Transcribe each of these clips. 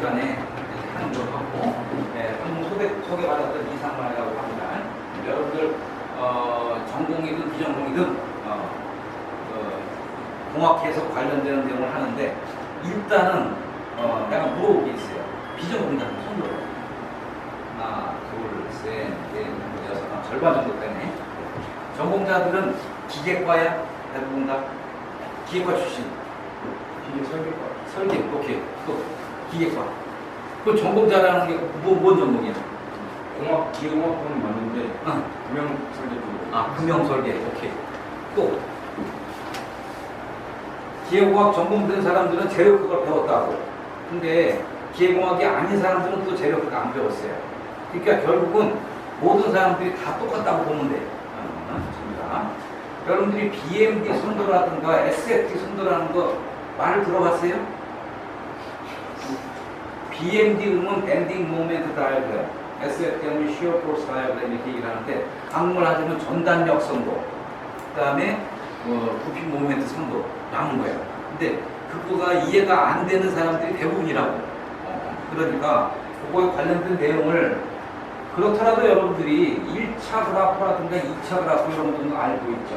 시간에 하는 걸 하고, 한번 소개받았던 이상만이라고 합니다. 여러분들 전공이든 비전공이든 공학 해석 관련되는 내용을 하는데, 일단은 내가 물어볼 게 있어요. 비전공자 손들어. 하나, 둘, 셋, 넷, 여섯, 절반 정도 되네. 전공자들은 기계과야? 대부분 다 기계과 출신. 기계 설계과. 설계, 오케이. 또 기계과. 그 전공자라는 게 뭔 전공이야? 공학, 기계공학과는 맞는데 금형 설계 쪽. 금형 설계, 오케이. 또 기계공학 전공된 사람들은 재료학을 배웠다고. 근데 기계공학이 아닌 사람들은 또 재료학을 안 배웠어요. 그러니까 결국은 모든 사람들이 다 똑같다고 보면 돼요. 여러분들이 BMD 선도라든가 SFT 선도라는 거 말을 들어봤어요? BMD 음은 밴딩 모멘트 다이어그램, SFT 하면 시어 포스 다이어그램 이렇게 얘기를 하는데, 한국말 하자면 전단력 선도, 그 다음에 부피 모멘트 선도 나온 거예요. 근데 그거가 이해가 안 되는 사람들이 대부분이라고. 그러니까 그거에 관련된 내용을, 그렇더라도 여러분들이 1차 그래프라든가 2차 그래프 이런 것도 알고 있죠.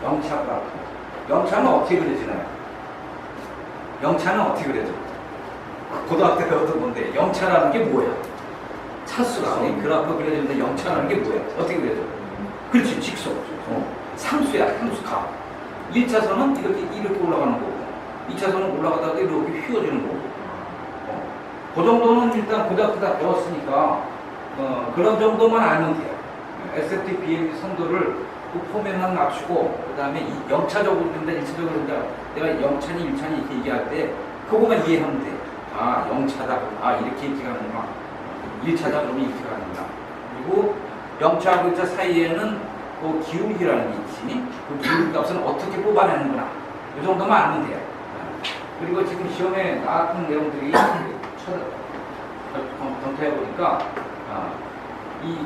0차 그래프. 0차는 어떻게 그려지나요? 0차는 어떻게 그려져? 고등학교 때 배웠던 건데, 0차라는 게 뭐야? 차수가 그래프 그려지는데 0차라는 게 뭐야? 어떻게 그려져? 그렇지, 직선. 상수야, 상수가. 1차선은 이렇게 올라가는 거고, 2차선은 올라가다가 이렇게 휘어지는 거고. 그 정도는 일단 고등학교 때 배웠으니까 그런 정도만 알면 돼요. SFT, BMD 선도를 그 포맷만 맞추고, 그 다음에 0차적으로 된다, 1차적으로 된다. 내가 0차니 1차니 이렇게 얘기할 때 그거만 이해하면 돼. 0차다. 이렇게 가는구나. 1차다 그러면 이렇게 가는구나. 그리고 0차하고 1차 사이에는 그 기울기라는 게 있지. 그 기울기 값은 어떻게 뽑아내는구나. 이 정도만 알면 돼요. 그리고 지금 시험에 나왔던 내용들이 검토해보니까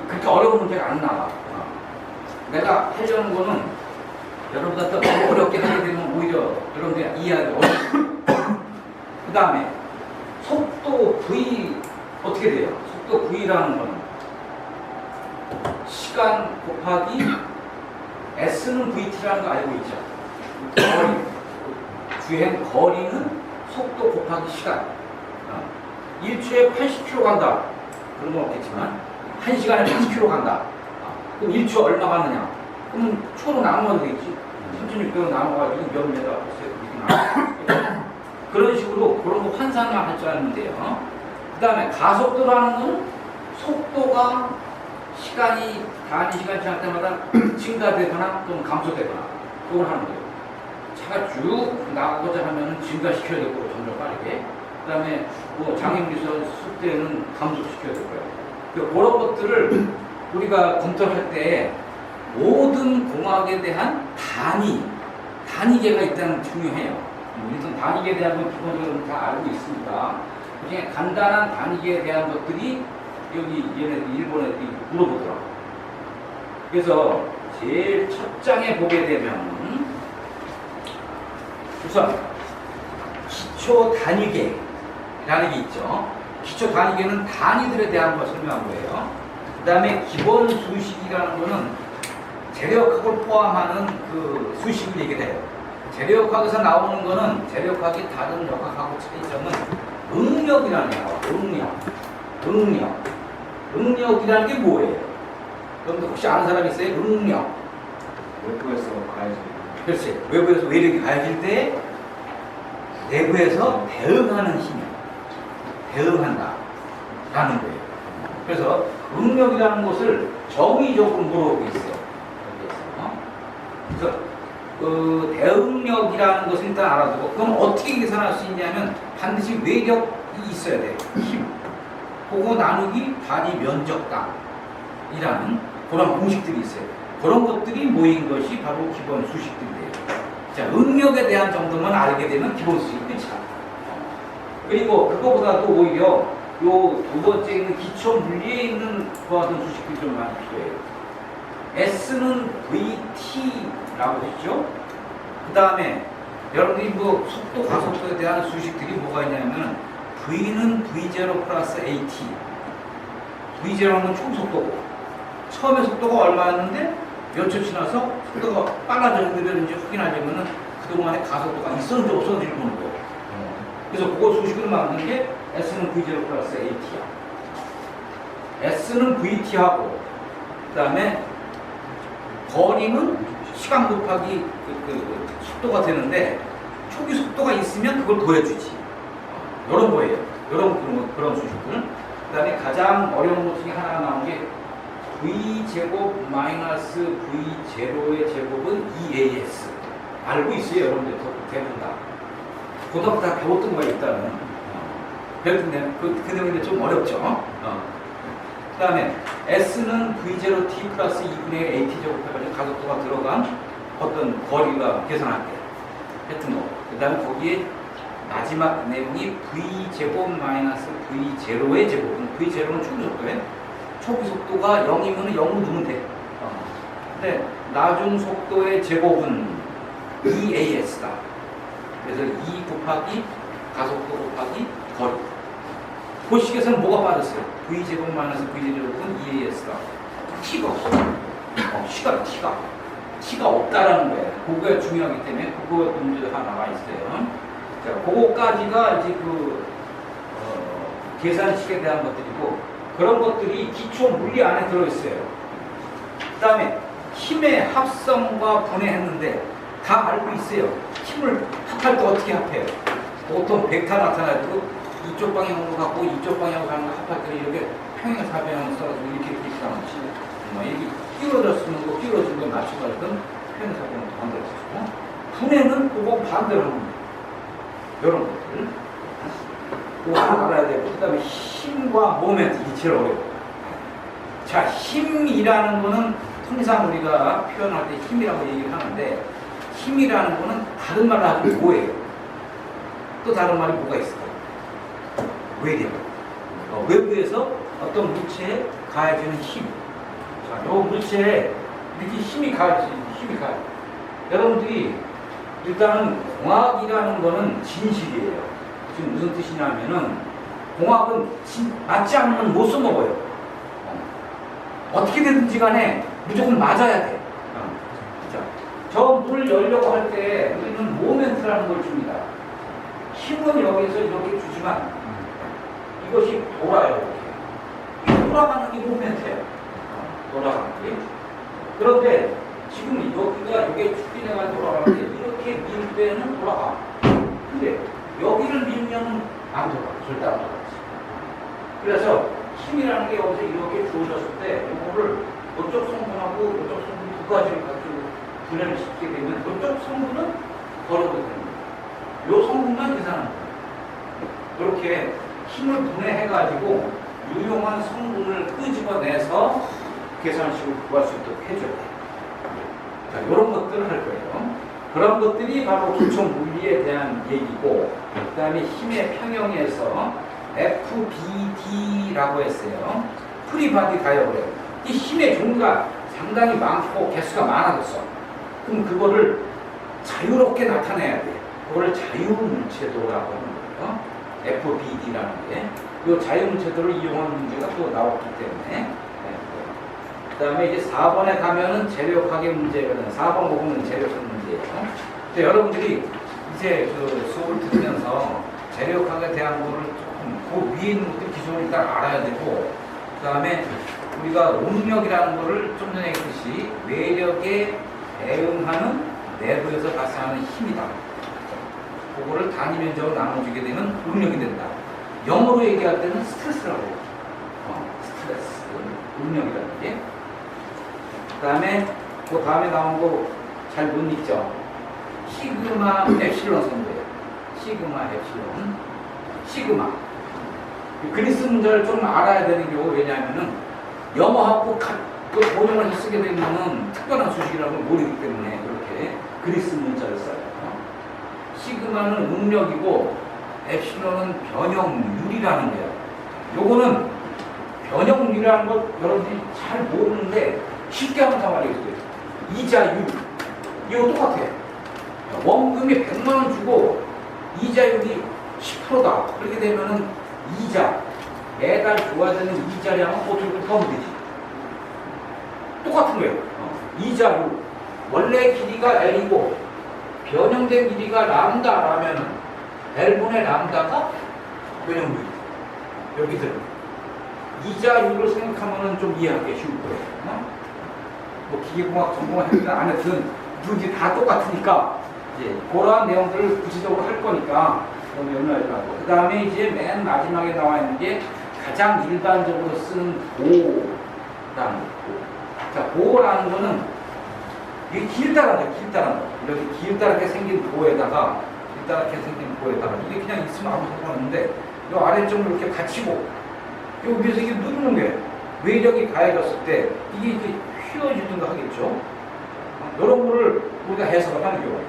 그렇게 어려운 문제가 안 나와. 내가 하려는 거는 여러분들한테 너무 어렵게 하게 되면 오히려 여러분들이 이해하기 어렵고, 그 다음에 속도 V 어떻게 돼요? 속도 V라는 거는 시간 곱하기 S는 VT라는 거 알고 있죠? 거리, 주행 거리는 속도 곱하기 시간. 1초에 80km 간다. 그런 건 없겠지만 1시간에 80km 간다. 그럼 1초 얼마 가느냐? 그럼 초로 나누면 되겠지. 3600로 나눠가지고 몇 메다 이렇게 나눠. 그런 식으로 그런 거 환산만 할 줄 알면 돼요. 그 다음에 가속도라는 건 속도가 단위 시간 지날 때마다 증가되거나 또는 감소되거나 그걸 하는 거예요. 차가 쭉 나가고자 하면 증가시켜야 되고 점점 빠르게. 그 다음에 장애물리서 속도에는 감소시켜야 되고요. 그런 것들을 우리가 검토할 때 모든 공학에 대한 단위계가 일단 중요해요. 일단 단위계에 대한 건 기본적으로 다 알고 있으니까, 그중에 간단한 단위계에 대한 것들이 여기 일본 애들이 물어보더라고요. 그래서 제일 첫 장에 보게 되면 우선 기초 단위계라는 게 있죠. 기초 단위계는 단위들에 대한 걸 설명한 거예요. 그 다음에 기본 수식이라는 거는 재료학을 포함하는 그 수식을 얘기해요. 재료학에서 나오는 거는 재료학이 다른 역학하고 차이점은 응력이라는 게 나와요. 응력이라는 게 뭐예요? 여러분들 혹시 아는 사람 있어요? 응력. 외부에서 가야지. 그렇지. 외부에서 외력이 가해질 때 내부에서 대응하는 힘이야. 대응한다. 라는 거예요. 그래서 응력이라는 것을 정의적으로 물어보고 있어요. 그래서 그 대응력이라는 것을 일단 알아두고, 그럼 어떻게 계산할 수 있냐면 반드시 외력이 있어야 돼요. 힘. 그거 나누기 단위 면적당이라는 그런 공식들이 있어요. 그런 것들이 모인 것이 바로 기본 수식들이에요. 자, 응력에 대한 정도만 알게 되면 기본 수식이 끝이야. 그리고 그거보다도 오히려 요 두 번째 있는 기초 물리에 있는 그와 같은 수식들이 좀 많이 필요해요. S는 VT라고 했죠. 그 다음에 여러분들이 속도, 가속도에 대한 수식들이 뭐가 있냐면 V는 V0 플러스 AT. V0는 총 속도고, 처음에 속도가 얼마였는데 몇 초 지나서 속도가 빨라졌는지 확인하려면은 그동안에 가속도가 있었는지 없었는지를 보는 거예요. 그래서 그거 수식으로 만든 게 S는 V0 플러스 AT야. S는 VT하고, 그 다음에 거리는 시간 곱하기 속도가 되는데, 초기 속도가 있으면 그걸 더해주지. 이런 거예요. 그런 수식들. 그 다음에 가장 어려운 것 중에 하나가 나온 게 V제곱 마이너스 V0의 제곱은 2AS. 알고 있어요, 여러분들. 대부분 다. 고등학교 다 배웠던 거예요, 일단은. 배웠는데, 그 내용인데 좀 어렵죠? 그 다음에 S는 V0T 플러스 2분의 AT 제곱해가지고 가속도가 들어간 어떤 거리가 계산할 때 했던 거. 그 다음에 거기에 마지막 내용이 V제곱 마이너스 V0의 제곱은 V0는 초기 속도에 초기 속도가 0이면 0을 누르면 돼. 근데 나중 속도의 제곱은 2AS다. 그래서 2 곱하기 가속도 곱하기 거리. 그 식에서는 뭐가 빠졌어요? V제곱 마이너스 V제곱은 2AS다. T가 없어. T가 없다라는 거예요. 그거가 중요하기 때문에 그거 문제가 나와 있어요. 자, 그거까지가 이제 계산식에 대한 것들이고, 그런 것들이 기초 물리 안에 들어있어요. 그 다음에 힘의 합성과 분해했는데 다 알고 있어요. 힘을 합할 때 어떻게 합해요? 보통 벡터 나타나지고 이쪽 방향으로 가고 이쪽 방향으로 가는 거 합할 때 이렇게 평행 사변을 써서 이렇게 하는 거지. 이렇게 끼워졌으면 거 끼워진 거 맞춰가지고 평행 사변을 만들었고, 분해는 그거 반대로 하는 거예요. 이런 것들. 그거 알아야 되고, 그 다음에 힘과 모멘트, 이게 제일 어려워요. 자, 힘이라는 거는 통상 우리가 표현할 때 힘이라고 얘기를 하는데, 힘이라는 거는 다른 말로 하면 뭐예요? 또 다른 말이 뭐가 있을까요? 외력. 외부에서 어떤 물체에 가해지는 힘. 자, 요 물체에 이렇게 힘이 가해지는 힘이 가해. 여러분들이 일단은 공학이라는 거는 진실이에요. 지금 무슨 뜻이냐면은 공학은 맞지 않으면 못 써먹어요. 어떻게 되든지 간에 무조건 맞아야 돼. 저 물 열려고 할 때 우리는 모멘트라는 걸 줍니다. 힘은 여기서 이렇게 주지만 이것이 돌아요. 이렇게. 돌아가는 게 모멘트예요. 돌아가는 게. 그런데 지금 여기가 이게 축기내가 돌아가는데 이렇게 밀 때는 돌아가. 근데 여기를 밀면은 안 돌아가. 절대 안 돌아가지. 그래서 힘이라는 게 여기서 이렇게 주어졌을 때 이거를 이쪽 성분하고 이쪽 성분 두 가지를 가지고 분해를 시키게 되면 이쪽 성분은 버려도 됩니다. 이 성분만 계산하는 거예요. 이렇게 힘을 분해해가지고 유용한 성분을 끄집어내서 계산식을 구할 수 있도록 해줘야 돼요. 자, 이런 것들을 할 거예요. 그런 것들이 바로 기초 물리에 대한 얘기고, 그 다음에 힘의 평형에서 FBD라고 했어요. 프리바디 다이어그램. 이 힘의 종류가 상당히 많고 개수가 많아졌어. 그럼 그거를 자유롭게 나타내야 돼. 그거를 자유물체도라고 하는 거예요. FBD라는 게. 이 자유물체도를 이용한 문제가 또 나왔기 때문에. 그 다음에 이제 4번에 가면은 재력학의 문제거든. 4번 부분은 재력학 문제예요. 근데 여러분들이 이제 그 수업을 들으면서 재력학에 대한 거를 조금 그 위에 있는 것들 기존을 일단 알아야 되고, 그 다음에 우리가 응력이라는 거를 좀 전에 했듯이 외력에 대응하는 내부에서 발생하는 힘이다. 그거를 단위 면적으로 나눠주게 되면 응력이 된다. 영어로 얘기할 때는 스트레스라고 해요. 스트레스, 응력이라는 게. 그 다음에 나온 거 잘 못 읽죠? 시그마 엡실론 선배예요. 시그마 엡실론. 시그마. 그리스 문자를 좀 알아야 되는 경우, 왜냐하면은 영어하고 그 번역을 쓰게 되면은 특별한 수식이라고 모르기 때문에 그렇게 그리스 문자를 써요. 시그마는 응력이고 엡실론은 변형률이라는 거예요. 요거는 변형률이라는 걸 여러분들이 잘 모르는데 쉽게 하면 다 말해주세요. 이자율. 이거 똑같아. 원금이 100만 원 주고 이자율이 10%다. 그렇게 되면은 이자, 매달 줘야 되는 이자량은 어떻게 곱하면 되지? 똑같은 거예요. 이자율. 원래 길이가 L이고 변형된 길이가 람다라면 L분의 람다가 변형률. 여기 들어. 이자율을 생각하면 좀 이해하기 쉬울 거예요. 뭐 기계공학 전공했든 안 했든 누군지 다 똑같으니까 이제 그러한 내용들을 구체적으로 할 거니까 연락하고 그 다음에 이제 맨 마지막에 나와 있는 게 가장 일반적으로 쓰는 보라는 거. 자, 보라는 거는 이게 길다란 거, 길다란 거. 이렇게 길다랗게 생긴 보에다가 길다랗게 생긴 보에다가 이게 그냥 있으면 아무 상관없는데 이 아래쪽을 이렇게 받치고 이 위에서 이게 누르는 게 외력이 가해졌을 때 이게 이렇게 휘어지든가 하겠죠. 이런 거를 우리가 해석을 하는 경우.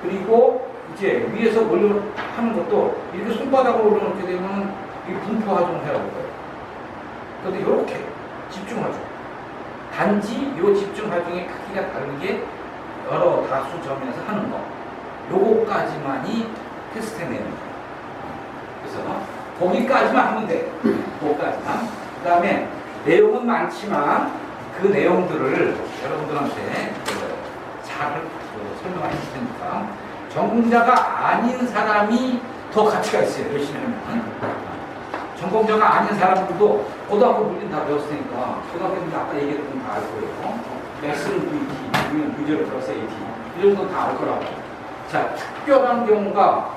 그리고 이제 위에서 올려 하는 것도 이렇게 손바닥으로 올려놓게 되면 이 분포 화종을 해야 할 거예요. 그런데 이렇게 집중하죠. 단지 이 집중 화종의 크기가 다르게 여러 다수 점에서 하는 거. 요거까지만이 테스트의 내용입니다. 그래서 거기까지만 하면 돼. 그거까지만. 그 다음에 내용은 많지만 그 내용들을 여러분들한테 잘 설명할 수 있으니까 전공자가 아닌 사람이 더 가치가 있어요. 열심히 하면. 전공자가 아닌 사람들도 고등학교 물린 다 배웠으니까 고등학교 물린 아까 얘기했던 거 다 알 거예요. 맥스는 VT, 우리는 유저를 플러스 AT 이 정도는 다 알 거라고. 자, 특별한 경우가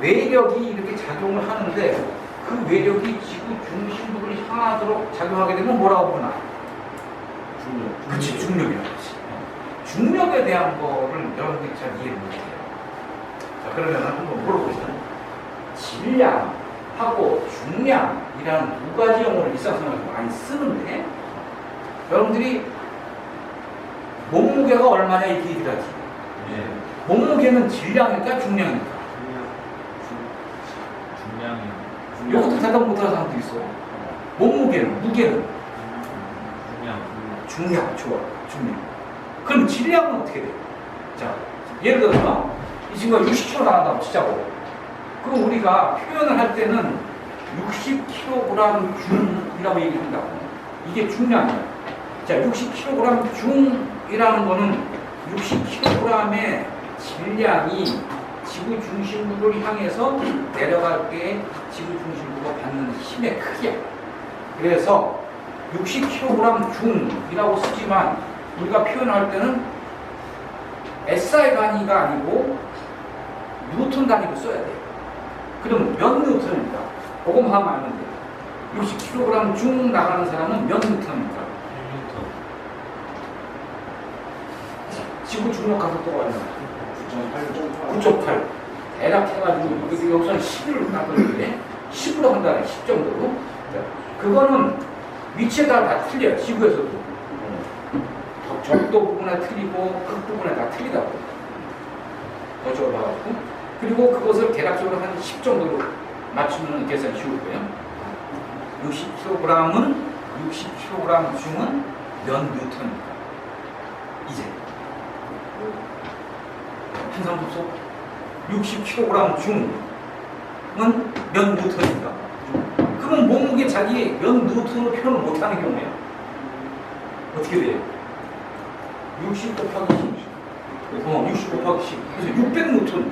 외력이 이렇게 작용을 하는데 그 외력이 지구 중심부를 향하도록 작용하게 되면 뭐라고 보나? 중력. 그치, 중력이라고 하지. 중력에 대한 거를 여러분들이 잘 이해를 못해요. 자, 그러면 한번 물어보시죠. 질량하고 중량이라는 두 가지 용어를 일상생활에서 많이 쓰는데 여러분들이 몸무게가 얼마냐 이렇게 얘기를 하지. 네. 몸무게는 질량일까 중량일까? 중량이요. 이것도 대답 못하는 사람도 있어. 몸무게는, 무게는? 중량, 좋아. 중량. 그럼 질량은 어떻게 돼? 자, 예를 들어서 이 친구가 60kg 나간다고 치자고. 그럼 우리가 표현을 할 때는 60kg 중이라고 얘기한다고. 이게 중량이야. 자, 60kg 중이라는 거는 60kg의 질량이 지구 중심부를 향해서 내려갈 때 지구 중심부가 받는 힘의 크기야. 그래서 60kg 중이라고 쓰지만 우리가 표현할 때는 SI 단위가 아니고 뉴턴 단위로 써야 돼요. 그럼 몇 뉴턴입니까? 그것만 하면 안 돼. 60kg 중 나가는 사람은 몇 뉴턴입니까? 1뉴턴. 지구 중력 가속도가 얼마나? 9.8. 대략 해가지고 여기서는 10을 나누는데 10으로 한다네. 10 정도로. 그거는 위치에 따라 다 틀려요. 지구에서도. 적도 부분에 틀리고 극 부분에 다 틀리다고. 어쩌고 봐가지고. 그리고 그것을 대략적으로 한 10 정도로 맞추면 계산이 쉬울 거예요. 60kg은 60kg 중은 몇 뉴턴입니까? 이제 한상급소 60kg 중은 몇 뉴턴입니까? 그럼 몸무게 자기 몇 뉴턴으로 표현을 못하는 경우에요. 어떻게 돼요? 60 곱하기 10. 60 곱하기 10. 그래서 600뉴턴.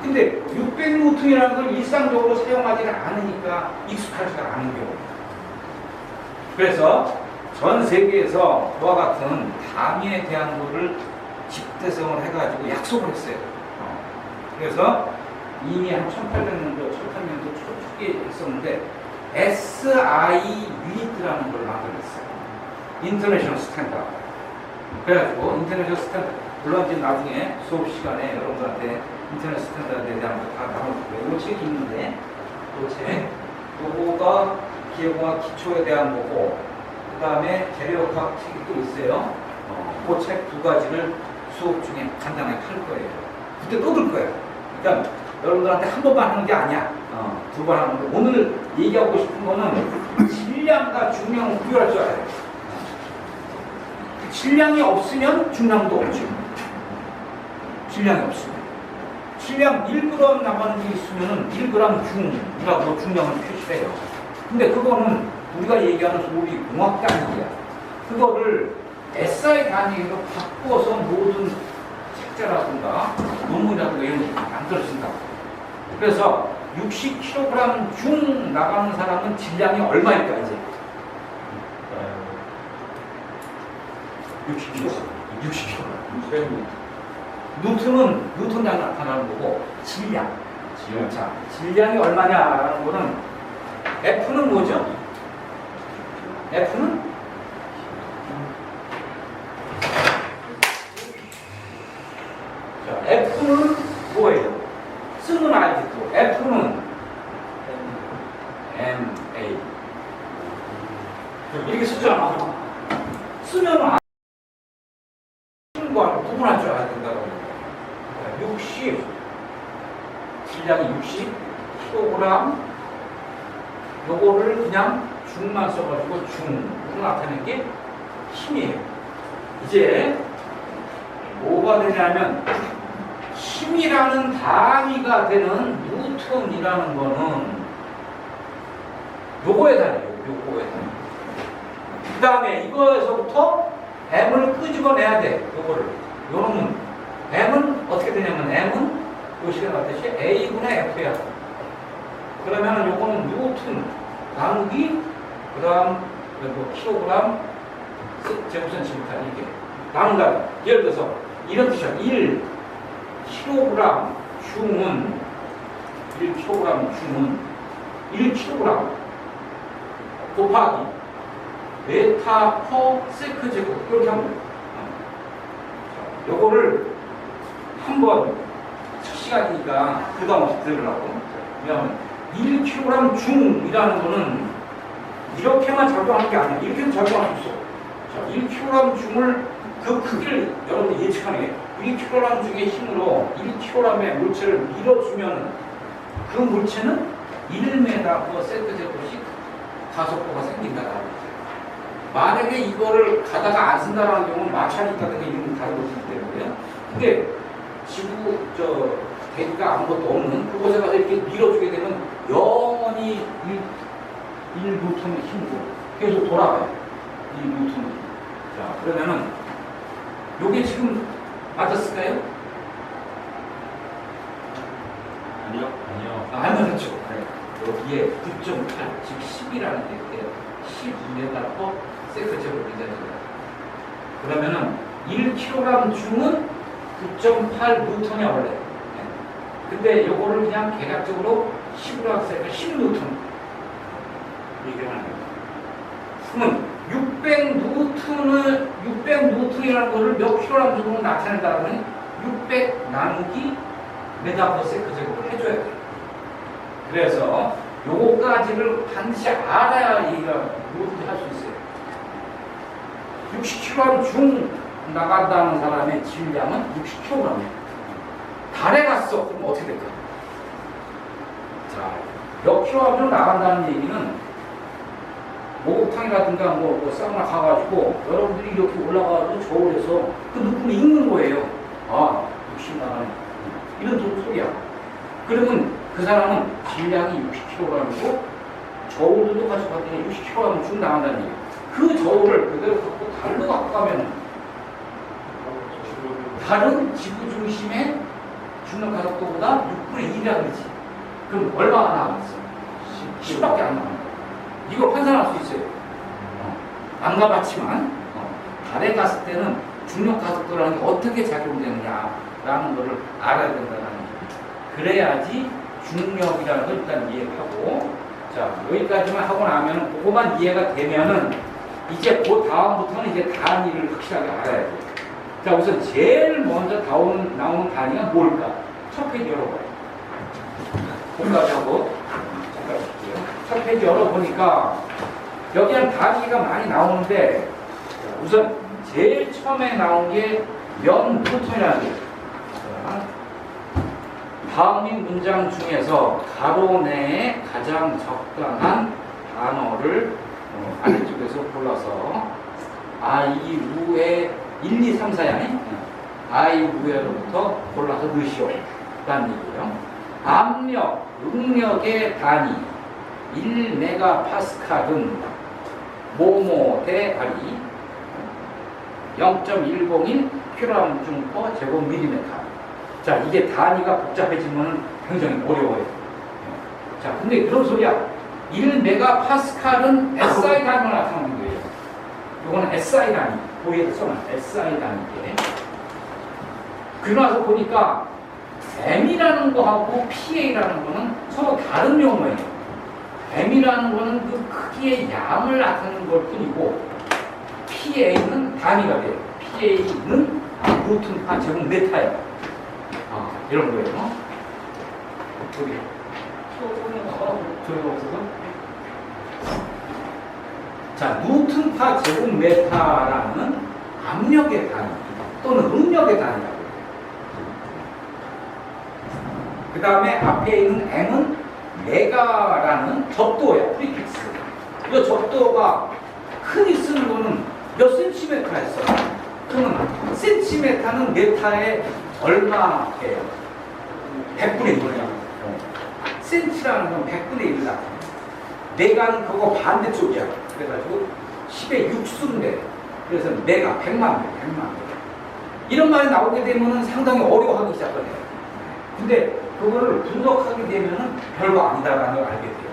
근데 600뉴턴이라는 걸 일상적으로 사용하지는 않으니까 익숙하지가 않은 경우. 그래서 전 세계에서 그와 같은 담에 대한 거를 집대성을 해가지고 약속을 했어요. 그래서 이미 한 1800년도, 1800년도 초기에 했었는데 SI 유닛이라는 걸 만들었어요. 인터내셔널 스탠다드. 그래가지고 인터내셔널 스탠다드, 물론 이제 나중에 수업 시간에 여러분들한테 인터내셔널 스탠다드에 대한 거 다 나올 거예요. 이 책이 있는데 이 책, 요거가 기계공학 기초에 대한 거고 그 다음에 재료학 책이 또 있어요. 그 책 두 가지를 수업 중에 간단하게 할 거예요. 그때 또 들 거예요. 그러니까 여러분들한테 한 번만 하는 게 아니야. 두 번 하는 건데 오늘 얘기하고 싶은 거는 질량과 중량을 구별할 줄 알아야 돼. 질량이 없으면 중량도 없죠. 질량이 없으면. 질량 1g 나가는 게 있으면은 1g 중이라고 중량을 표시해요. 근데 그거는 우리가 얘기하는 소위 공학 단위야. 그거를 SI 단위로 바꿔서 모든 책자라든가 논문이라든가 이런 거 만들어진다. 그래서 60kg 중 나가는 사람은 질량이 얼마일까 이제? 60kg. 뉴턴은 뉴턴량이 나타나는 거고 질량. 자, 질량이 얼마냐라는 거는 F는 뭐죠? F는 자, F는 뭐예요? 쓰는 알지 또 F는 MA 이렇게 쓰잖아. 쓰면 과 구분할 줄 알아야 된다고 합니다. 60 질량이 60kg 요거를 그냥 중만 써가지고 중으로 나타낸 게 힘이에요. 이제 뭐가 되냐면 힘이라는 단위가 되는 뉴턴이라는 거는 요거에 달해요. 요거에 달해요. 그 다음에 이거에서부터 M을 끄집어내야 돼. 요거를. 요놈은 M은 어떻게 되냐면 M은 요 시간 같듯이 A분의 F야. 그러면 요거는 뉴턴 나누기 그 다음 킬로그램 제곱센티미터 이게 나눈다. 예를 들어서 이런 뜻이야. 1kg 중은 1kg 곱하기 메타 퍼 세크 제곱 이렇게 하면 돼요. 요거를 한번 첫 시간이니까 부담 없이 들으려고. 왜냐하면 1kg 중이라는 거는 이렇게만 작용하는 게 아니야. 이렇게는 작용할 수 있어. 자, 1kg 중을 그 크기를 여러분이 예측하는 게 1kg 중의 힘으로 1kg의 물체를 밀어주면 그 물체는 1m 퍼 세크 제곱씩 가속도가 생긴다라는 거죠. 만약에 이거를 가다가 안 쓴다라는 경우는 마찰이니까 이런 거 다루고 있기 때문에요. 근데 지구 대기가 아무것도 없는 그곳에 가서 이렇게 밀어주게 되면 영원히 1뉴턴의 힘으로 계속 돌아가요. 1뉴턴의 힘. 자, 그러면은 요게 지금 맞았을까요? 아니요. 안 맞았죠. 여기에 9.8, 즉 10이라는 게 있대요. 12m 퍼 세크 제곱 미터입니다. 그러면은 1kg 중은 9.8 뉴턴이야 원래. 근데 요거를 그냥 개략적으로 10으로 학생을 10뉴턴 얘기하는 거예요. 그러면 600뉴턴이라는 거를 몇 킬로그램 정도 나타낸다면 600 나누기 메타 퍼 세크 제곱을 해줘야 돼요. 그래서 요거까지를 반드시 알아야 얘가 뭐든지 할 수 있어요. 60kg 중 나간다는 사람의 질량은 60kg이에요. 달에 갔어. 그럼 어떻게 될까? 자, 몇 킬로그램 나간다는 얘기는 목욕탕이라든가 뭐 사우나 가가지고 여러분들이 이렇게 올라가가지고 저울에서 그 눈금이 익는 거예요. 아, 60 나가네. 이런 소리야. 그러면 그 사람은 질량이 60kg이고 저울도 같이 봤더니 60kg 쭉 나간다는 얘기예요. 그 저울을 그대로 갖고 달로 갖고 가면 다른 지구 중심의 중력 가속도보다 6분의 1이라 그러지. 그럼 얼마나 나갔어? 10밖에 안 나간다. 이거 환산할 수 있어요. 안 가봤지만 달에 갔을 때는 중력 가속도라는 게 어떻게 작용되느냐라는 것을 알아야 된다는 거죠. 그래야지 중력이라는 걸 일단 이해하고, 자, 여기까지만 하고 나면 그거만 이해가 되면은 이제 그 다음부터는 이제 단위를 확실하게 알아야 돼요. 자, 우선 제일 먼저 나오는 단위가 뭘까? 첫 페이지 열어봐요. 공까지 하고 잠깐 볼게요. 첫 페이지 열어보니까 여기는 단위가 많이 나오는데 우선 제일 처음에 나온 게 연 뉴턴이라는 게 다음인 문장 중에서 가로 내에 가장 적당한 단어를 아래쪽에서 골라서 아이우에 1, 2, 3, 4야 아이우에로부터 골라서 넣으시오. 라는 얘기예요. 압력, 응력의 단위 1메가파스칼은 모모 대 아리 0.101 kgm 제곱밀리미터. 자, 이게 단위가 복잡해지면 굉장히 어려워요. 자, 근데 그런 소리야. 1메가파스칼은 SI 단위로 나타나는 거예요. 이거는 SI 단위. 보이에서 써놔. SI 단위인데. 그러고 나서 보니까 M이라는 거하고 PA라는 거는 서로 다른 용어예요. M이라는 거는 그 크기의 양을 나타내는 걸 뿐이고 PA는 단위가 돼요. PA는 뉴턴 제곱미터예요. 이런 거예요. 여기 저희가 없어서. 자, 뉴턴 제곱미터라는 압력의 단위 또는 응력의 단위라고 해요. 그 다음에 앞에 있는 M은 메가라는 접도예요. 프리픽스. 이 접도가 흔히 쓰는 거는 몇 센티미터라 했어요. 그러면 센티미터는 메타에 얼마예요? 100분의 1이야. 센티라는 건 100분의 1을 나타내. 메가는 그거 반대쪽이야. 그래가지고 10의 6수인데 그래서 메가 100만 배, 100만 배. 이런 말이 나오게 되면 상당히 어려워하기 시작하네요. 근데 그거를 분석하게 되면은 별거 아니다라는 걸 알게 돼요.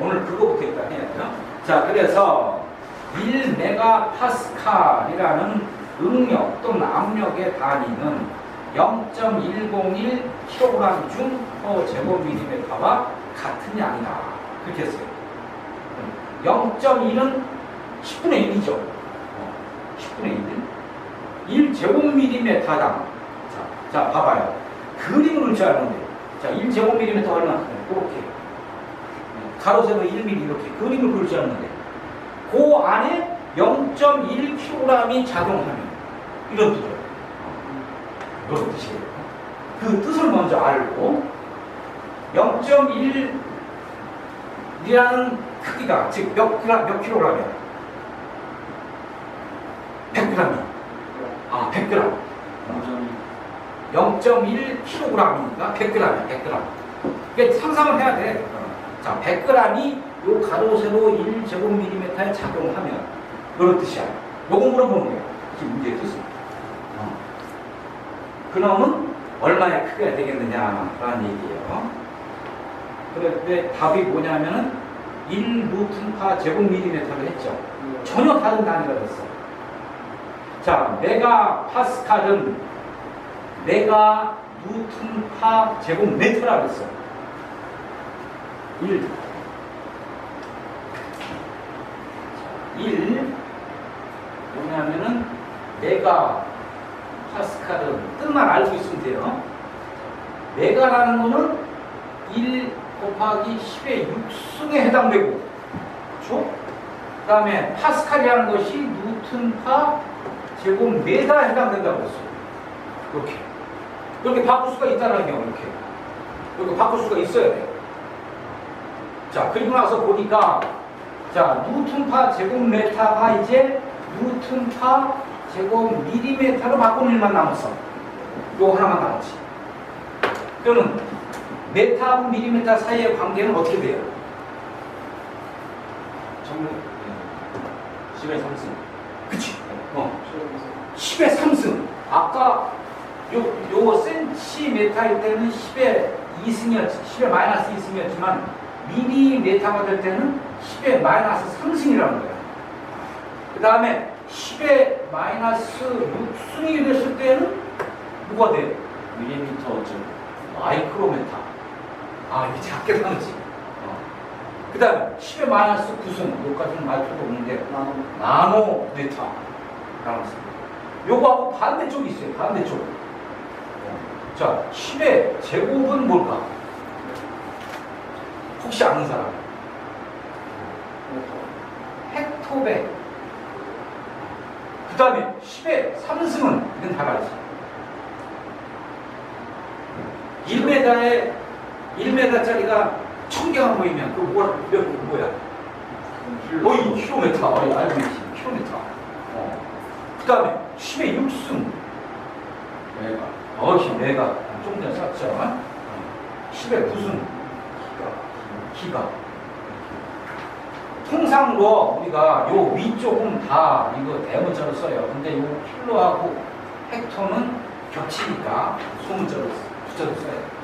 오늘 그거부터 일단 해야 돼요. 자, 그래서 1메가파스칼이라는 응력 또는 압력의 단위는 0.101 kg 중 제곱밀리미터와 같은 양이다. 그렇게 했어요. 0.1은 10분의 1이죠. 10분의 1. 1제곱밀리미터당. 자, 봐봐요. 그림을 그릴 줄 알았는데. 자, 1제곱밀리미터 얼마? 이렇게. 가로 세로 1mm 이렇게 그림을 그릴 줄 알았는데. 그 안에 0.1kg이 작용하면 이런 뜻이에요. 이런 뜻이에요. 그 뜻을 먼저 알고 0.1이라는 크기가 즉 몇 킬로그램이야? 100g이. 100g. 0.1kg이니까 100g이야. 100g. 그러니까 상상을 해야 돼. 자, 100g이 요 가로 세로 1제곱밀리미터에 작용하면 이런 뜻이야. 요거 물어보는 거야. 이 문제의 뜻은. 그러면 얼마의 크기가 되겠느냐라는 얘기예요. 그런데 답이 뭐냐면은 1뉴턴 제곱밀리미터를 했죠. 전혀 다른 단위가 됐어. 자, 메가파스칼은 메가 뉴턴 제곱미터라고 했어. 1 뭐냐면은 메가 파스칼은 뜻만 알고 있으면 돼요. 메가라는 거는 1 곱하기 10의 6승에 해당되고, 그렇죠? 그 다음에 파스칼이라는 것이 뉴턴 제곱미터에 해당된다고 했어요. 이렇게 바꿀 수가 있다는 경우 이렇게 바꿀 수가 있어야 돼요. 자, 그리고 나서 보니까 자, 뉴턴 제곱미터가 이제 뉴턴 제곱밀리미터로 바꾸는 일만 남았어. 요 하나만 남았지. 그러면 메타하고 밀리미터 사이의 관계는 어떻게 돼요? 10의 3승. 그치? 10의 3승. 아까 요 센티미터일 때는 10의 2승이었지. 10의 마이너스 2승이었지만 밀리미터가 될 때는 10의 마이너스 3승이라는 거야. 그 다음에 10의 마이너스 6승이 됐을 때는 뭐가 돼? 밀리미터 좀 마이크로메타. 이게 작게 나오지. 그 다음에 10의 마이너스 9승. 여기까지는 마이크로가 없는데 나노메타. 나눴습니다. 요거하고 반대쪽이 있어요. 반대쪽. 자, 10의 제곱은 뭘까? 혹시 아는 사람? 헥토백. 그 다음에 10의 3승은 이건 다 알지. 1m짜리가 1000개가 모이면 그 뭐야? 거의 킬로미터. 알고 있지. 킬로미터. 그 다음에 10의 6승. 내가 좀 전에 썼죠. 10에 무슨 기가. 통상으로 우리가 요 위쪽은 다 이거 대문자로 써요. 근데 요 킬로하고 헥토는 겹치니까 소문자로 숫자로 써요.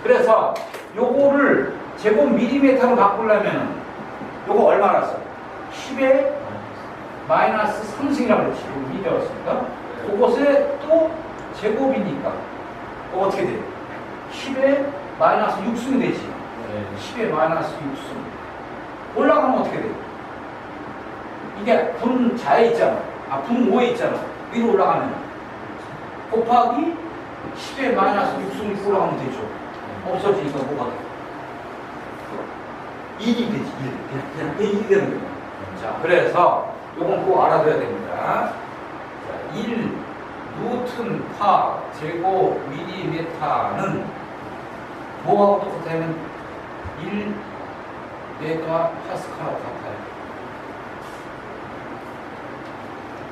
그래서 요거를 제곱 밀리미터로 바꾸려면 요거 얼마나 써? 10에 마이너스 3승이라고 그랬지. 요거 미 배웠으니까. 그것에 또 제곱이니까 어떻게 돼? 10에 마이너스 6승이 되지. 10에 마이너스 6승. 올라가면 어떻게 돼? 이게 분자에 있잖아. 분모에 있잖아. 위로 올라가면 곱하기 10에 마이너스 6승이 올라가면 되죠. 없어지니까 뭐가 돼? 1이 되지. 1. 그냥 1이 되는 거야. 자, 그래서 요건 꼭 알아둬야 됩니다. 자, 1 뉴턴 파 제곱 밀리미터는 뭐하고 똑같으면 1 메가 파스칼하고 같아요.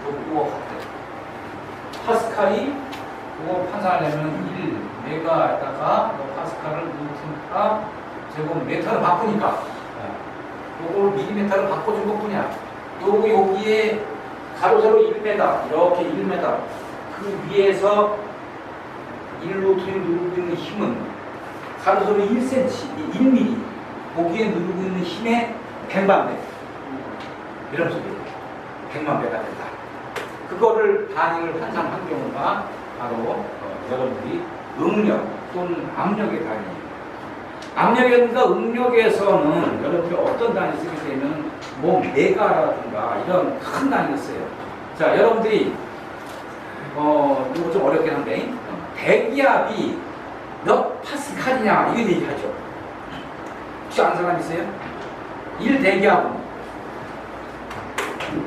그거 같아요. 파스칼이 그거 판사하려면 1 메가에다가 파스칼을 뉴턴 파 제곱 미터로 바꾸니까 요걸 밀리미터로 바꿔준 것 뿐이야. 여기에 가로세로 1m 이렇게 1m 그 위에서 1루트에 누르고 있는 힘은 가로세로 1cm 1mm 거기에 누르고 있는 힘의 100만 배 이런 소리예요. 100만 배가 된다. 그거를 단위를 환산한 경우가 바로 여러분들이 응력 또는 압력의 단위. 압력이라든가 응력에서는 여러분들이 어떤 단위 쓰게 되면 뭐 메가라든가 이런 큰 단위를 써요. 자, 여러분들이 이거 좀 어렵긴 한데 대기압이 몇 파스칼이냐 이거 얘기하죠. 혹시 아는 사람 있어요? 1 대기압은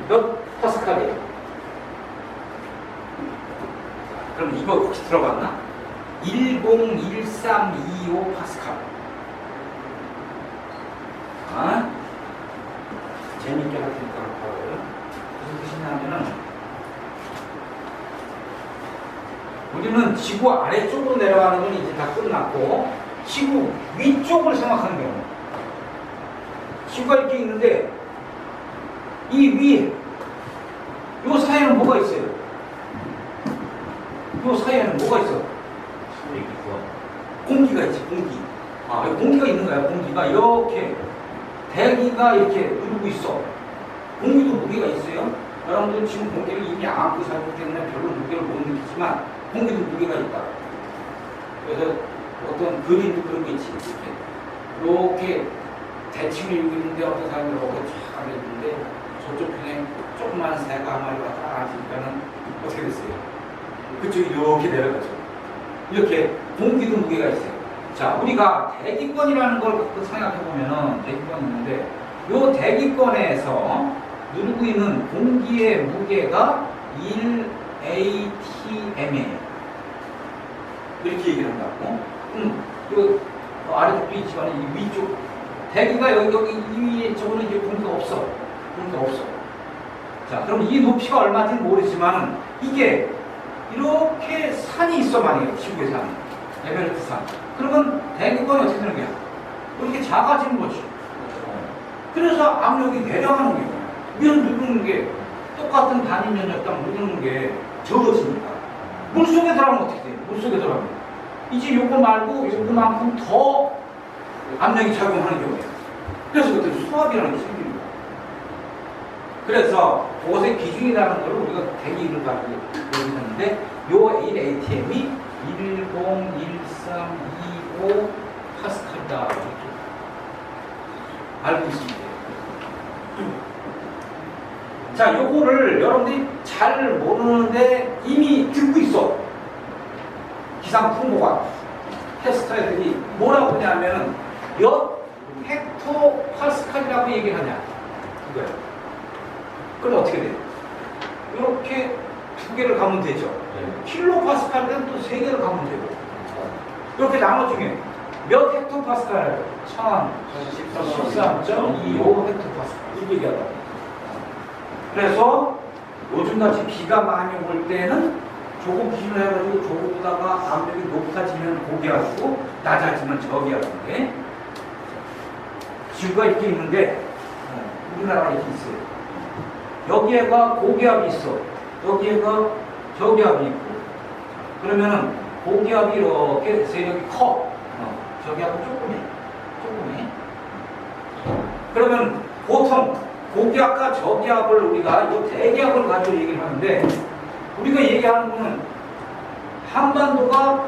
몇 파스칼이에요? 그럼 이거 혹시 들어봤나? 101325 파스칼. 재밌게 할 테니까 봐요. 무슨 뜻이냐면은 우리는 지구 아래쪽으로 내려가는 건 이제 다 끝났고 지구 위쪽을 생각하는 경우 지구가 이렇게 있는데 이 위에 요 사이에는 뭐가 있어요? 요 사이에는 뭐가 있어? 공기가 있지. 공기. 공기가 있는 거야. 공기가 이렇게 대기가 이렇게 누르고 있어. 공기도 무게가 있어요. 여러분들 지금 공기를 이미 안고 살기 때문에 별로 무게를 못 느끼지만 공기도 무게가 있다. 그래서 어떤 그림도 그런 게 있지. 이렇게 대칭을 이루고 있는데 어떤 사람이 이렇게 쫙 앉아있는데 저쪽 편에 조그만 새가 한 마리가 딱 앉으니까는 어떻게 됐어요? 그쪽이 이렇게 내려가죠. 이렇게 공기도 무게가 있어요. 자, 우리가 대기권이라는 걸 갖고 생각해보면은 대기권이 있는데 이 대기권에서 누르고 있는 공기의 무게가 1atm이에요. 이렇게 얘기를 한다고. 이 아래쪽도 있지만 이 위쪽 대기가 여기 이 위에 저거는 이제 공기가 없어. 공기가 없어. 자, 그럼 이 높이가 얼마인지 모르지만은 이게 이렇게 산이 있어 만약에 지구의 산, 에베레스트 산. 그러면 대기권이 어떻게 되는 거야? 이렇게 작아지는 거지. 그래서 압력이 내려가는 거야. 위로 누르는 게 똑같은 단위 면적당 누르는 게 적어지니까. 물속에 들어가면 어떻게 돼? 물속에 들어가면 이제 요거 말고 요거만큼 더 압력이 작용하는 경우야. 그래서 그때 수압이라는 게 생기는 거야. 그래서 그것의 기준이라는 걸 우리가 대기를 가지고 얘기했는데 요 1atm이 101325 파스칼이다 이렇게 알고 있습니다. 자, 요거를 여러분들이 잘 모르는데 이미 듣고 있어. 기상 풍부가 테스트 애들이 뭐라고 하냐면은 몇 헥토 파스칼이라고 얘기를 하냐 이거예요. 그럼 어떻게 돼요? 이렇게 두 개를 가면 되죠. 킬로 파스칼은 또 세 개를 가면 되고 이렇게 나눠 중에 몇 헥토 파스칼? 13.25 헥토 파스칼 이 얘기하다. 그래서 요즘같이 비가 많이 올 때는 조금 기준을 해가지고 조금보다가 압력이 높아지면 고기압이고 낮아지면 저기압인데 지구가 이렇게 있는데 우리나라가 이렇게 있어요. 여기에가 고기압이 있어. 여기에가 저기압이 있고 그러면은 고기압이 이렇게 세력이 커. 저기압은 조금해. 그러면 보통 고기압과 저기압을 우리가 이 대기압을 가지고 얘기를 하는데 우리가 얘기하는 거는 한반도가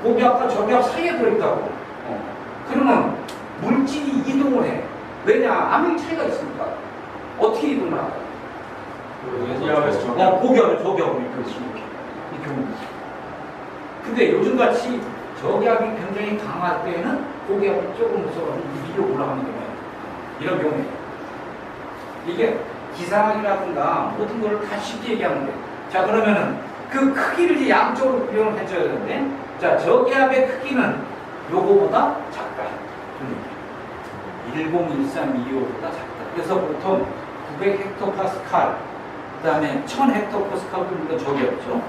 고기압과 저기압 사이에 들어있다고. 그러면 물질이 이동을 해. 왜냐? 압력 차이가 있으니까. 어떻게 이동을 할까? 고기압에서 저기압. 고기압을 저기압으로 이렇게. 근데 요즘같이 저기압이 굉장히 강할 때는 고기압이 조금 무서워서 위로 올라가는 경우에 이런 경우에 이게 기상이라든가 모든 걸 다 쉽게 얘기하는 거예요. 자, 그러면은 그 크기를 이제 양쪽으로 구형을 해줘야 되는데, 자, 저기압의 크기는 요거보다 작다. 101325보다 작다. 그래서 보통 900헥토파스칼, 그 다음에 1000헥토파스칼도 물론 저기압이죠.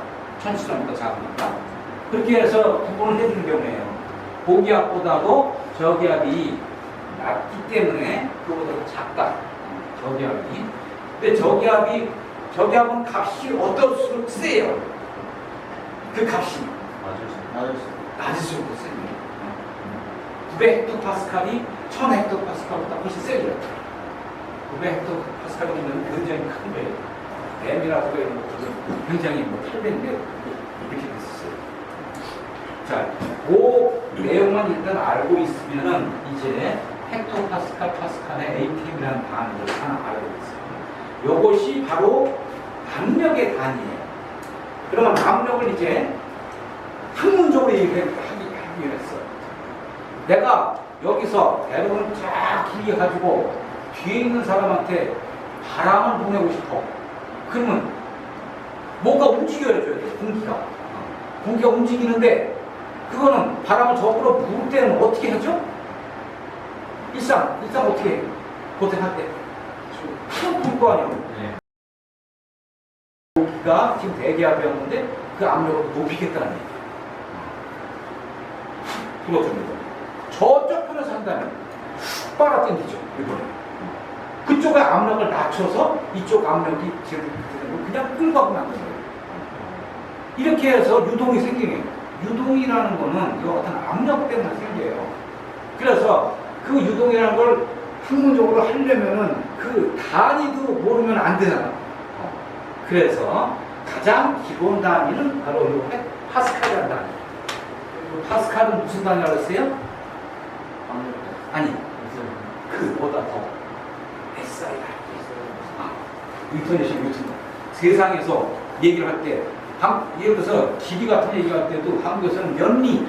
1000수보다 작으니까. 그렇게 해서 구분을 해주는 경우에요. 고기압보다도 저기압이 낮기 때문에 그거보다 작다. 저기압이. 근데 저기압은 값이 어떨수록 세요. 그 값이 낮을수록 세요. 900헥토파스칼이 1000헥토파스칼보다 훨씬 세죠. 900헥토파스칼이면 굉장히 큰 거예요. 램이라고 이런 것들은 굉장히 800인데 이렇게 됐었어요. 자, 그 내용만 일단 알고 있으면은 이제 헥토파스칼, 파스칼의 ATM이라는 단위를 하나 알고 있어요. 요것이 바로 압력의 단위예요. 그러면 압력을 이제 학문적으로 얘기하기 위해서 내가 여기서 배로를 쫙 길게 가지고 뒤에 있는 사람한테 바람을 보내고 싶어. 그러면 뭔가 움직여줘야 돼. 공기가 움직이는데 그거는 바람을 저쪽으로 부을 때는 어떻게 하죠? 일상 어떻게 해요? 고생할 때 탁 불 거 아니에요. 공기가 지금 대기압이었는데 그 압력을 높이겠다는 얘기예요. 불어줍니다. 저쪽 편에서 한다면 훅 빨아당기죠. 그쪽의 압력을 낮춰서 이쪽 압력이 그냥 끌고 가고 만드는 거예요. 이렇게 해서 유동이 생기네요. 유동이라는 거는 이와 같은 압력 때문에 생겨요. 그래서 그 유동이라는 걸 학문적으로 하려면은 그 단위도 모르면 안 되잖아. 그래서 가장 기본 단위는 바로 이 파스칼이라는 단위. 파스칼은 무슨 단위라고 했어요? 아니, 그보다 더 SI 단위. 뉴턴. 세상에서 얘기를 할 때, 예를 들어서 길이 같은 얘기할 때도 한국에서는 몇 리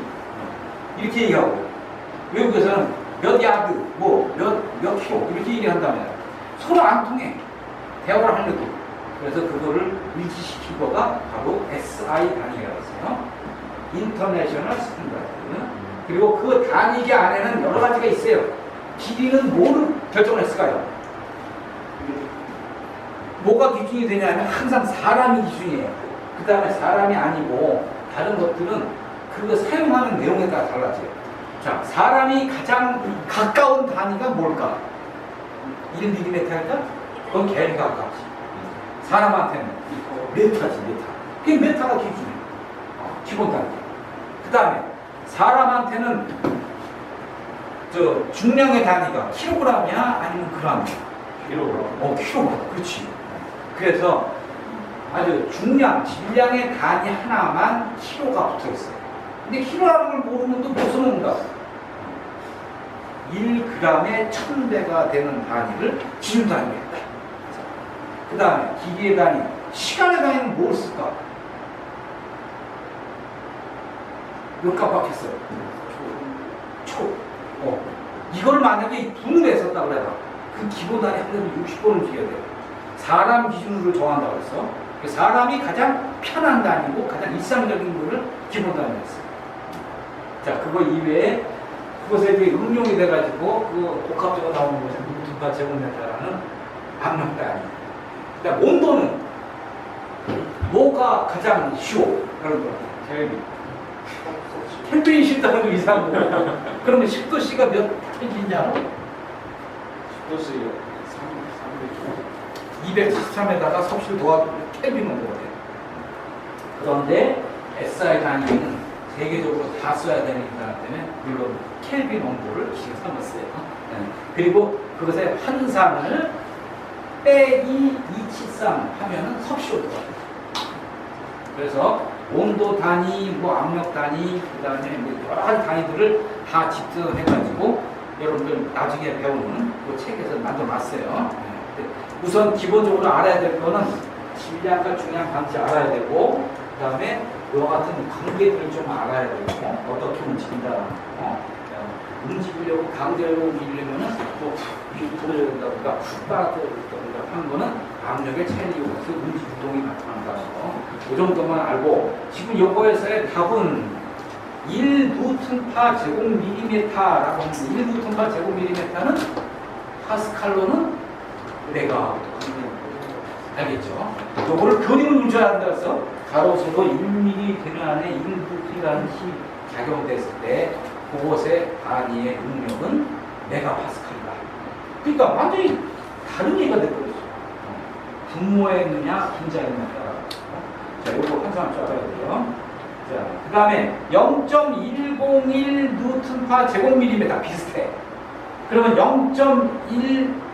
이렇게 얘기하고 외국에서는 몇 야드, 몇 킬로 이렇게 얘기한다면 서로 안 통해. 대화를 하려도. 그래서 그거를 일치시킨 거가 바로 SI 단위라고 했어요. 인터내셔널 스탠다드. 그리고 그 단위계 안에는 여러 가지가 있어요. 길이는 뭐를 결정을 했을까요? 뭐가 기준이 되냐면 항상 사람이 기준이에요. 그 다음에 사람이 아니고 다른 것들은 그거 사용하는 내용에 따라 달라져요. 자, 사람이 가장 가까운 단위가 뭘까? 1mm할까? 그건 갤리가 가깝지. 사람한테는 메타지, 메타. 그게 메타가 기준이에요. 기본 단위. 그 다음에 사람한테는 중량의 단위가 킬로그램이야? 아니면 그램이야? 킬로그램. 킬로그램. 그렇지. 그래서 아주 중량, 질량의 단위 하나만 킬로가 붙어 있어요. 근데 킬로라는 걸 모르면 또 못 써먹는다. 1g에 1000배가 되는 단위를 기준 단위로 했다. 그 다음에 기계의 단위, 시간의 단위는 뭘 쓸까? 몇 깜빡했어요? 초. 이걸 만약에 분을 했었다 그래라. 그 기본 단위 하려면 60번을 움직여야 돼요. 사람 기준으로 정한다고 해서 사람이 가장 편한 단위고 가장 일상적인 거를 기본 단위로 했어요. 자, 그거 이외에 그것에 이제 응용이 돼가지고 그 복합적으로 나오는 것이 루트파 제곱미터라는 압력 단위. 그다음 온도는 뭐가 가장 쉬워? 그런 거. 텔비. 켈빈이 쉽다는 거 이상하고. 그러면 10도씨가 몇 켈빈이냐? 10도씨 273에다가 섭씨를 더하면 켈빈 온도가 돼요. 그런데 SI 단위는 세계적으로 다 써야 되는 거기 때문에 물론 켈빈 온도를 지금 삼았어요. 그리고 그것의 환상을 빼기 273 하면은 섭씨 온도가 돼요. 그래서 온도 단위, 뭐 압력 단위, 그 다음에 여러 가지 단위들을 다 집중해가지고 여러분들 나중에 배우는 그 책에서 만들어놨어요. 우선 기본적으로 알아야 될 거는 질량과 중량 방지 알아야 되고, 그 다음에 이와 같은 관계들을 좀 알아야 되고, 어떻게 움직인다. 움직이려고 강제로 움직이려면은 또 돌려야 된다든가 훅 빨아들였다든가 하는 거는 압력의 차이를 이용해서 움직 유동이 나타난다. 이 정도만 알고, 지금 요거에서의 답은 1뉴턴파 제곱밀리미터라고 하는데 1뉴턴파 제곱밀리미터는 파스칼로는 내가 알겠죠? 요거를 그림을 그려야 한다 해서 가로세로 1mm 되는 안에 1뉴턴이라는 힘이 작용됐을 때 그곳의 단위의 능력은 메가파스칼이다. 그러니까 완전히 다른 얘기가 되버렸어. 분모에 있느냐 분자에 있느냐 따라. 자, 요거 항상 좀 알아야 돼요. 자, 그 다음에 0.101 뉴턴파 제곱밀리미터 비슷해. 그러면 0.1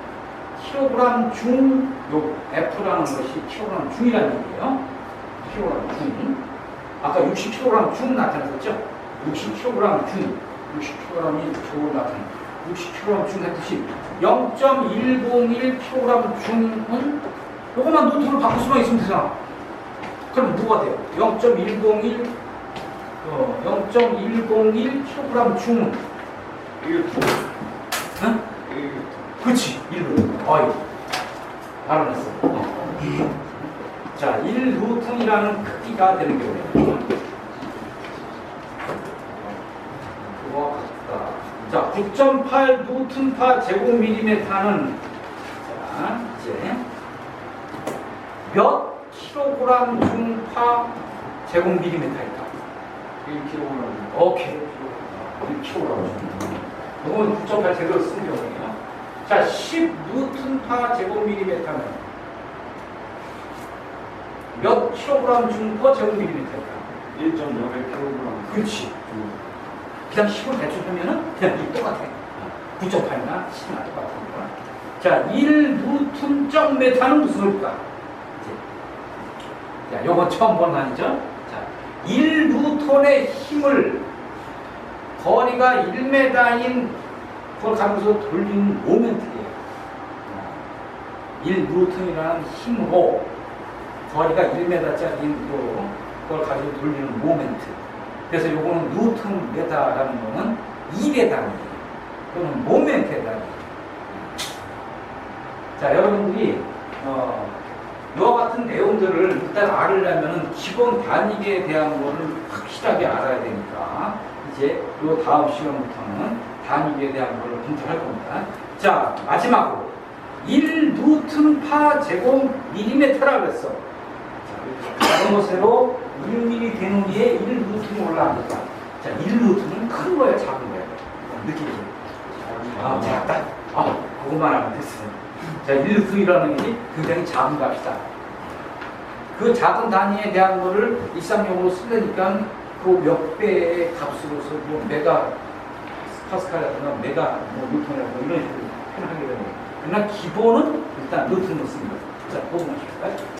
kg 중, 요 F라는 것이 kg 중이라는 얘기예요. kg 중. 아까 60kg 중 나타났었죠? 60kg 중. 60kg이 저로 나타나. 60kg 중 했듯이 0.101 kg 중은 요것만 노트로 바꿀 수만 있으면 되잖아. 그럼 뭐가 돼요? 0.101 kg 중은 1뉴턴. 응? 1뉴턴. 그렇지. 1뉴턴. 어이. 알아냈어. 자, 1뉴턴이라는 크기가 되는 경우에요. 그거 같다. 자, 9.8 뉴턴파 제곱밀리미터는 자, 이제 몇 킬로그램 중파 제곱밀리미터일까? 1kg. 오케이. 1kg 중. 이건 9.8 제대로 쓴 경우예요. 자, 10 뉴턴파 제곱밀리미터는 몇 킬로그램 중퍼 제곱밀리미터일까? 1.01kg. 그렇지. 그냥 10을 대충 하면은 그냥 이 똑같아. 9.8이나 10이나 똑같은 거야. 자, 1뉴턴 메타는 무슨 소리일까? 자, 요거 처음 보는 거 아니죠? 자, 1뉴턴의 힘을 거리가 1m인 그걸 가면서 돌리는 모멘트예요. 1뉴턴이라는 힘으로 거리가 1m짜리 그걸 가지고 돌리는 모멘트. 그래서 요거는 뉴턴 메다라는 거는 2의 단위예요. 그거는 모멘트의 단위. 자, 여러분들이 이와 같은 내용들을 일단 알으려면 기본 단위에 대한 거를 확실하게 알아야 되니까 이제 요 다음 시간부터는 단위에 대한 거를 공부할 겁니다. 자, 마지막으로 1뉴턴파 제곱밀리미터라고 했어. 작은 것으로 1mm 되는 위에 1뉴턴이 올라갑니다. 자, 1뉴턴은 큰 거야, 작은 거야? 느끼지? 아, 작다. 아, 그것만 하면 됐어요. 자, 1뉴턴이라는 게 굉장히 작은 값이다. 그 작은 단위에 대한 거를 일상용으로 쓰려니까 그 몇 배의 값으로서 뭐 메가 파스칼이라든가 메가 뭐 뉴턴이라든가 이런 식으로 표현하게 되는 거예요. 그러나 기본은 일단 뉴턴으로 씁니다. 자, 보고 나실까요?